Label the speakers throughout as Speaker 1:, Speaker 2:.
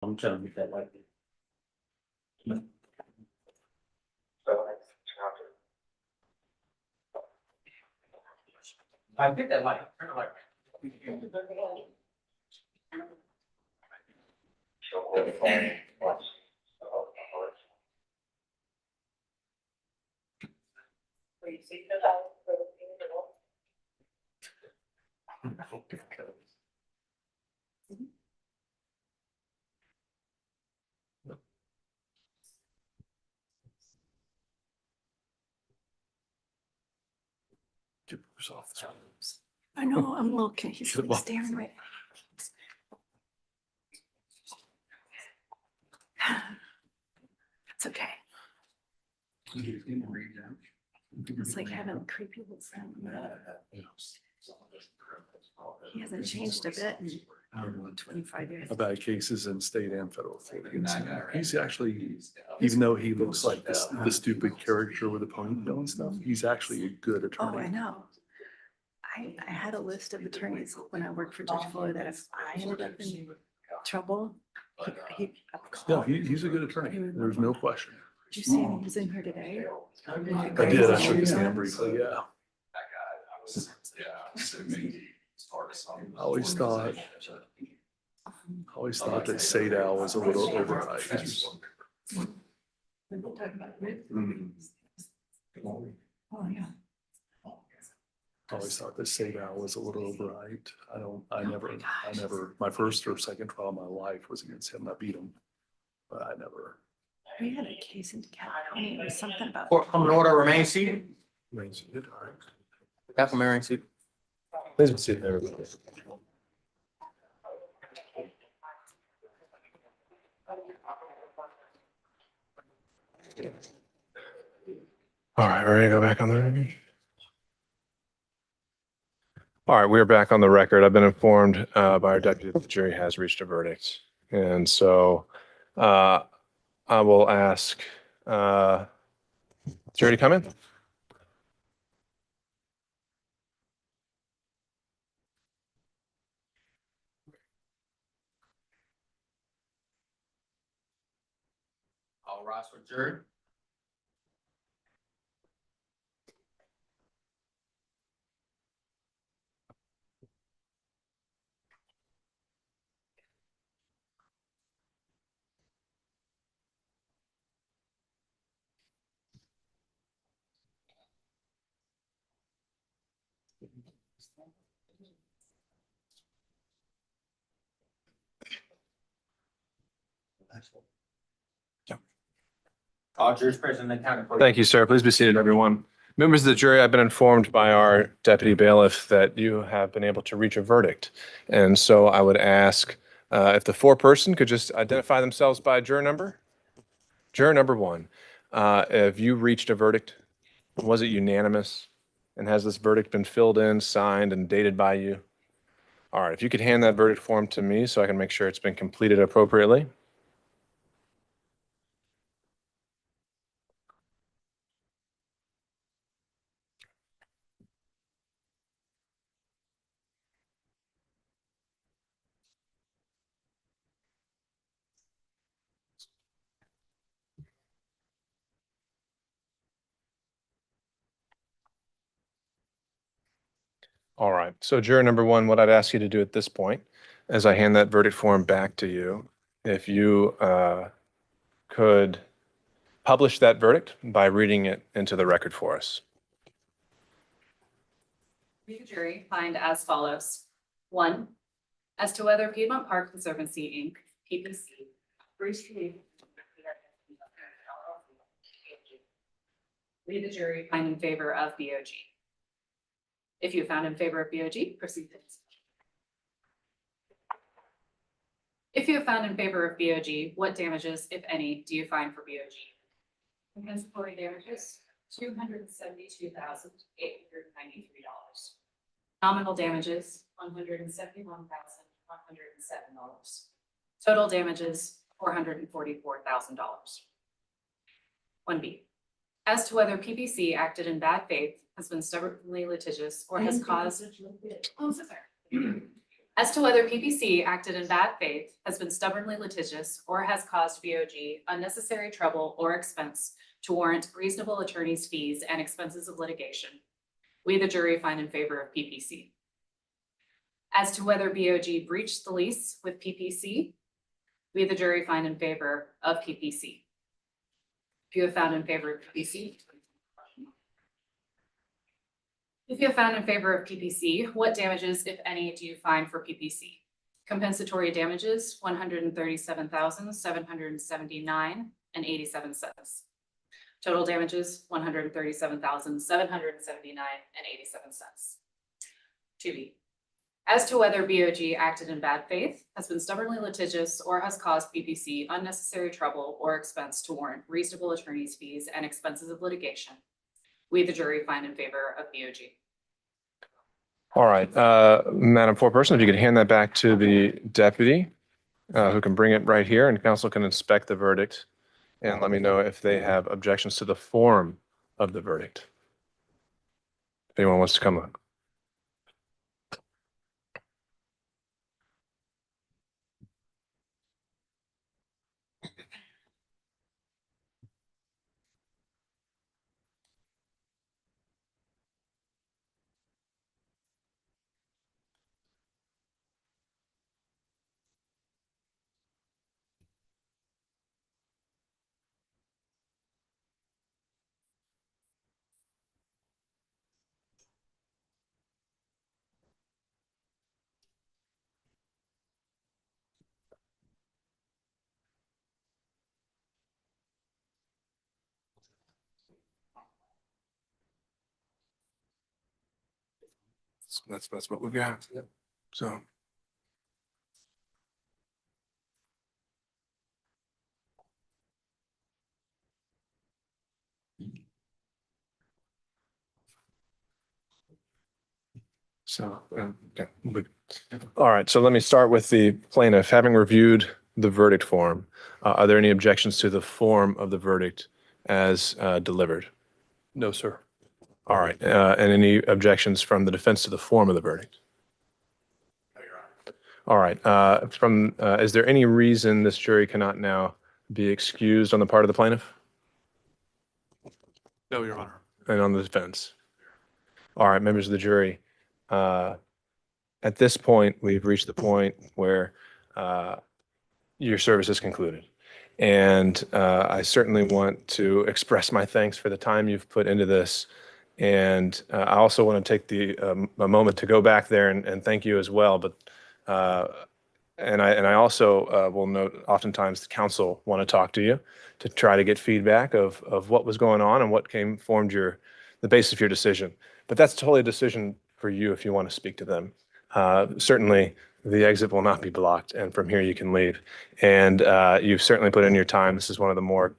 Speaker 1: I'm trying to make that like. I picked that light. Turn the light.
Speaker 2: I know, I'm looking, he's staring right. It's okay. It's like having creepy little friend. He hasn't changed a bit in 25 years.
Speaker 3: About cases in state and federal court. He's actually, even though he looks like this, the stupid character with a ponytail and stuff, he's actually a good
Speaker 2: Oh, I
Speaker 3: attorney.
Speaker 2: know. I had a list of attorneys when I worked for Judge Fuller that if I ended up in trouble, he.
Speaker 3: No, he's a good attorney. There's no question.
Speaker 2: Did you see him? He was in here today?
Speaker 3: I did, I shook his hand briefly, yeah. I always thought that Sadal was a little overhyped.
Speaker 2: Oh, yeah.
Speaker 3: I always thought that Sadal was a little overhyped. I never, my first or second trial of my life was against him. I beat him, but I never.
Speaker 2: We had a case in California, it was something about.
Speaker 1: Court come to order, remain seated.
Speaker 3: Remains good, all right.
Speaker 1: Council remain seated.
Speaker 3: Please be seated, everybody.
Speaker 4: All right, ready to go back on the record? All right, we're back on the record. I've been informed by our deputy that the jury has reached a verdict. And so I will ask jury to come in.
Speaker 1: All rise for jury. All jurors present in the county.
Speaker 4: Thank you, sir. Please be seated, everyone. Members of the jury, I've been informed by our deputy bailiff that you have been able to reach a verdict. And so I would ask if the foreperson could just identify themselves by juror number. Juror number one, have you reached a verdict? Was it unanimous? And has this verdict been filled in, signed, and dated by you? All right, if you could hand that verdict form to me so I can make sure it's been completed appropriately. All right, so juror number one, what I'd ask you to do at this point, as I hand that verdict form back to you, if you could publish that verdict by reading it into the record for us.
Speaker 5: We, the jury, find as follows. 1, as to whether Piedmont Park Conservancy, Inc., PPC, breached the we, the jury, find in favor of BOG. If you found in favor of BOG, proceed to dismissal. If you have found in favor of BOG, what damages, if any, do you find for BOG? Compensatory damages, $272,893. Nominal damages, $171,107. Total damages, $444,000. 1B. As to whether PPC acted in bad faith, has been stubbornly litigious, or has caused. Oh, so sorry. As to whether PPC acted in bad faith, has been stubbornly litigious, or has caused BOG unnecessary trouble or expense to warrant reasonable attorney's fees and expenses of litigation, we, the jury, find in favor of PPC. As to whether BOG breached the lease with PPC, we, the jury, find in favor of PPC. If you have found in favor of PPC. If you have found in favor of PPC, what damages, if any, do you find for PPC? Compensatory damages, $137,779.87. Total damages, $137,779.87. 2B. As to whether BOG acted in bad faith, has been stubbornly litigious, or has caused PPC unnecessary trouble or expense to warrant reasonable attorney's fees and expenses of litigation, we, the jury, find in favor of BOG.
Speaker 4: All right, Madam Foreperson, if you could hand that back to the deputy, who can bring it right here, and council can inspect the verdict and let me know if they have objections to the form of the verdict. If anyone wants to come up. That's what we've got. So. Okay. All right, so let me start with the plaintiff. Having reviewed the verdict form, are there any objections to the form of the verdict as delivered?
Speaker 3: No, sir.
Speaker 4: All right, and any objections from the defense to the form of the verdict? All right, is there any reason this jury cannot now be excused on the part of the plaintiff
Speaker 3: No, Your Honor.
Speaker 4: and on the defense? All right, members of the jury, at this point, we've reached the point where your service is concluded. And I certainly want to express my thanks for the time you've put into this. And I also want to take a moment to go back there and thank you as well. But I also will note, oftentimes the council want to talk to you to try to get feedback of what was going on and what formed the basis of your decision. But that's totally a decision for you if you want to speak to them. Certainly, the exit will not be blocked, and from here you can leave. And you've certainly put in your time. This is one of the more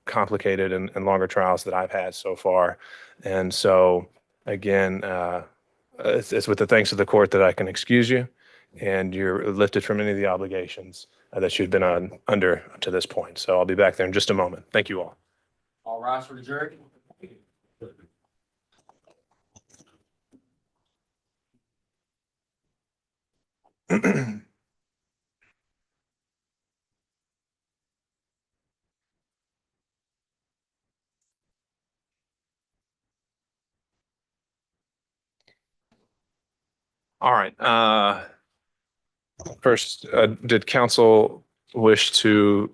Speaker 4: complicated and longer trials that I've had so far. And so, again, it's with the thanks of the court that I can excuse you, and you're lifted from any of the obligations that you've been under to this point. So I'll be back there in just a moment. Thank you all.
Speaker 1: All rise for the jury.
Speaker 4: All right. First, did counsel wish to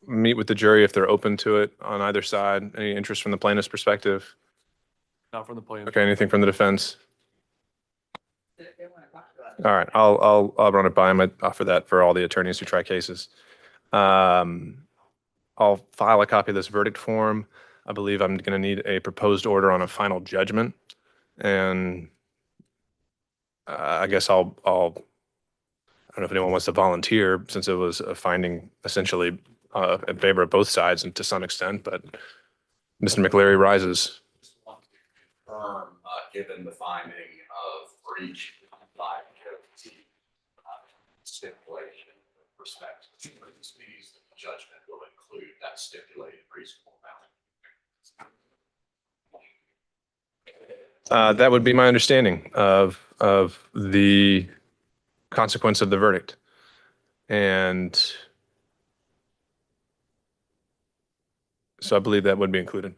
Speaker 4: meet with the jury if they're open to it on either side? Any interest from the plaintiff's perspective?
Speaker 3: Not from the plaintiff.
Speaker 4: Okay, anything from the defense? All right, I'll run it by him. I offer that for all the attorneys who try cases. I'll file a copy of this verdict form. I believe I'm going to need a proposed order on a final judgment. And I guess I don't know if anyone wants to volunteer, since it was a finding essentially in favor of both sides and to some extent, but Mr. McLeary rises.
Speaker 6: Firm, given the finding of breach by the stipulation with respect to attorney's fees, the judgment will include that stipulated reasonable amount.
Speaker 4: That would be my understanding of the consequence of the verdict. And so I believe that would be included.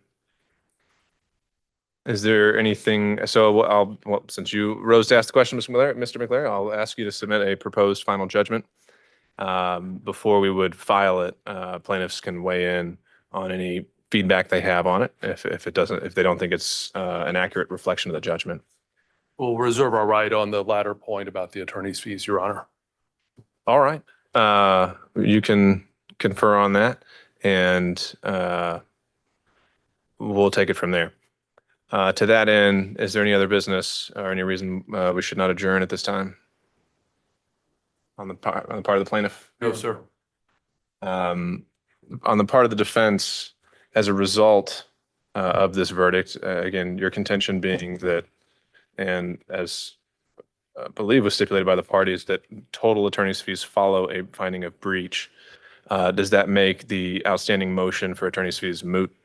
Speaker 4: Is there anything, so well, since you rose to ask the question, Mr. McLaren, I'll ask you to submit a proposed final judgment. Before we would file it, plaintiffs can weigh in on any feedback they have on it if they don't think it's an accurate reflection of the judgment.
Speaker 3: We'll reserve our right on the latter point about the attorney's fees, Your Honor.
Speaker 4: All right. You can confer on that, and we'll take it from there. To that end, is there any other business or any reason we should not adjourn at this time? On the part of the plaintiff?
Speaker 3: No, sir.
Speaker 4: On the part of the defense, as a result of this verdict, again, your contention being that, and as I believe was stipulated by the parties, that total attorney's fees follow a finding of breach. Does that make the outstanding motion for attorney's fees moot?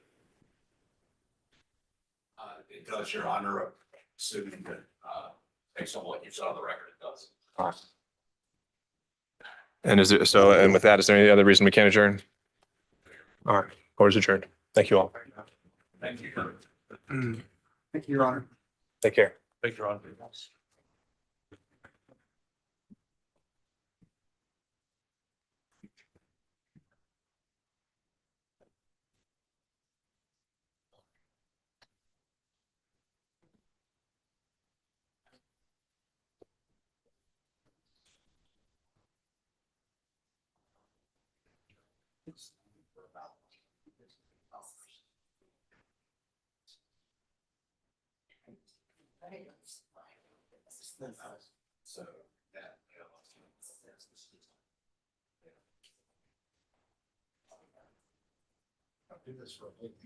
Speaker 6: It does, Your Honor, assuming that, based on what you saw on the record, it does.
Speaker 4: And and with that, is there any other reason we can't adjourn? All right, court is adjourned. Thank you all.
Speaker 6: Thank you.
Speaker 1: Thank you, Your Honor.
Speaker 4: Take care.
Speaker 3: Thank you, Your Honor.
Speaker 6: So, yeah. I'll do this for a little.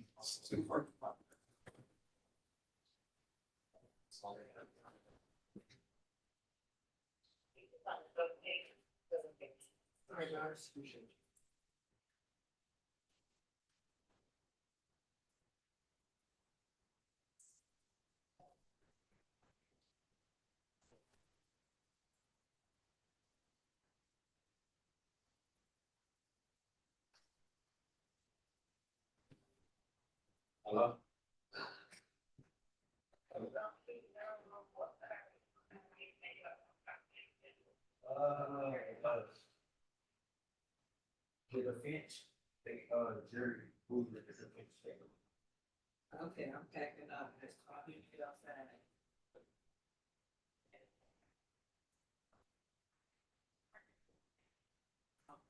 Speaker 6: Hello?
Speaker 1: The defense, jury, who the defense. Okay, I'm packing up. Let's probably get outside.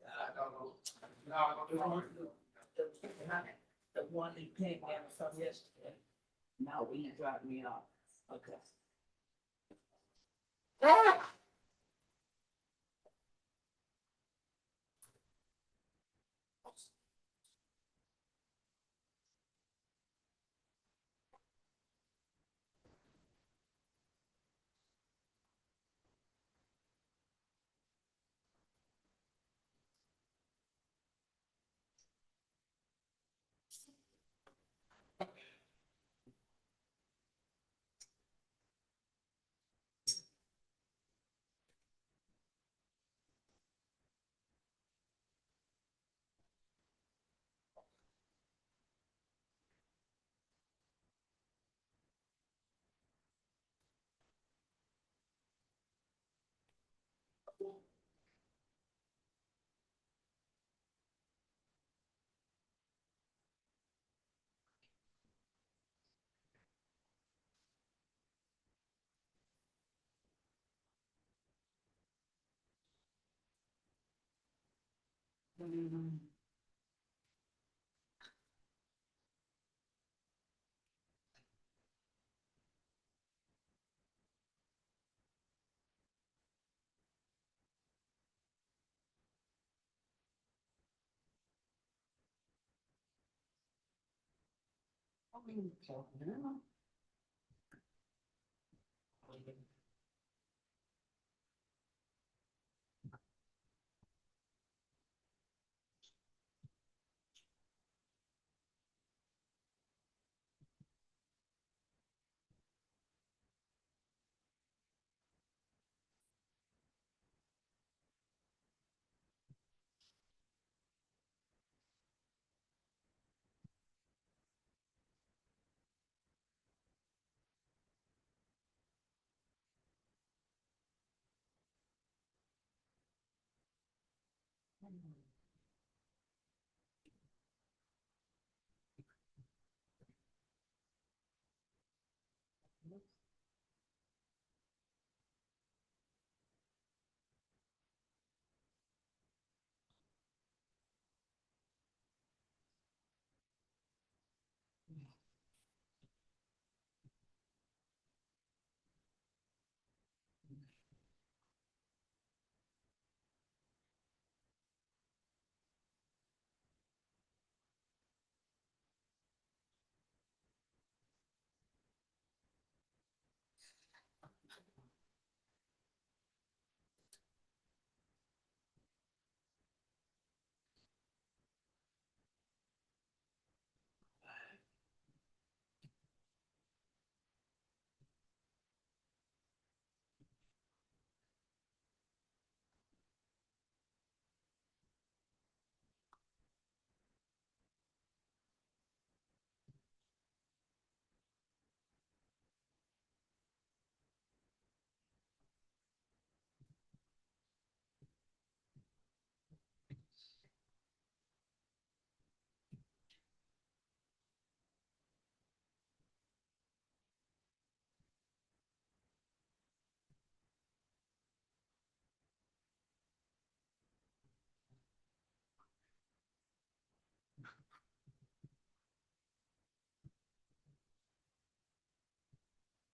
Speaker 1: I don't know. No, I don't know. The one that came down from yesterday. Now we dropped me off. Okay.